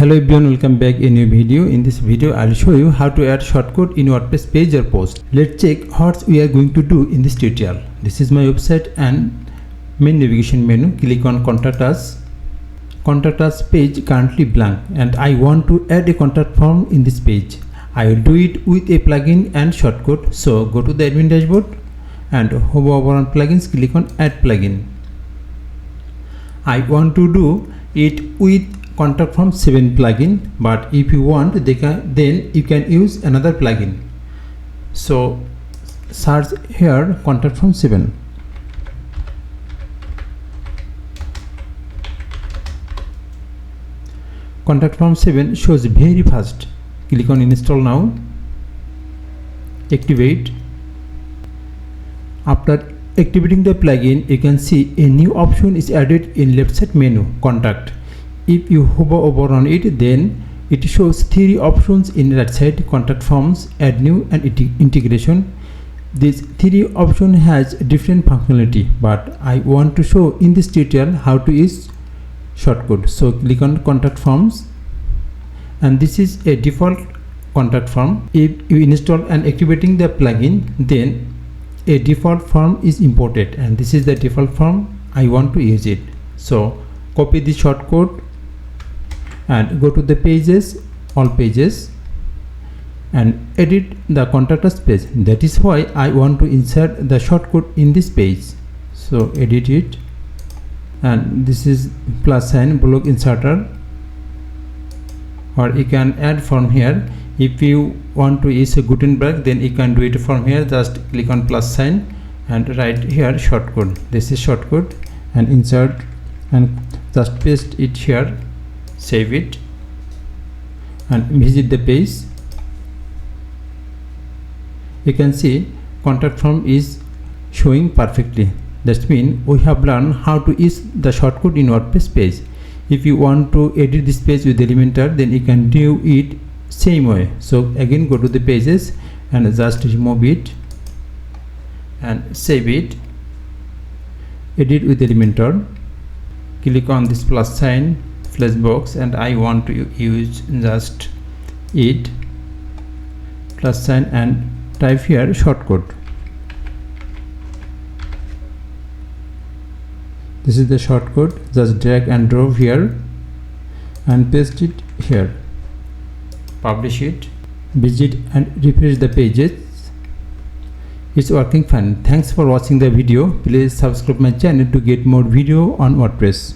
Hello everyone, welcome back in a new video. In this video I'll show you how to add shortcode in WordPress page or post. Let's check what we are going to do in this tutorial. This is my website and main navigation menu. Click on contact us. Contact us page currently blank and I want to add a contact form in this page. I will do it with a plugin and shortcode. So go to the admin dashboard and hover over on plugins, click on add plugin. I want to do it with contact form 7 plugin, but if you want then you can use another plugin. So search here contact form 7. Contact form 7 shows very fast. Click on install now. Activate. After activating the plugin, you can see a new option is added in left side menu, contact. If you hover over on it, then it shows 3 options in right side: contact forms, add new, and integration. These 3 options has different functionality, but I want to show in this tutorial how to use shortcode. So click on contact forms, and this is a default contact form. If you install and activating the plugin, then a default form is imported, and this is the default form. I want to use it. So copy the shortcode and go to the pages, all pages, and edit the contact us page. That is why I want to insert the shortcode in this page. So edit it, and this is plus sign block inserter, or you can add from here. If you want to use a Gutenberg, then you can do it from here. Just click on plus sign and write here shortcode. This is shortcode, and insert and just paste it here. Save it and visit the page. You can see contact form is showing perfectly. That means we have learned how to use the shortcode in WordPress page. If you want to edit this page with Elementor, then you can do it same way. So again, go to the pages and just remove it and save it. Edit with Elementor. Click on this plus sign flash box, and I want to use just it plus sign and type here shortcode. This is the shortcode. Just drag and drop here and paste it here. Publish it, visit and refresh the pages. It's working fine. Thanks for watching the video. Please subscribe my channel to get more video on WordPress.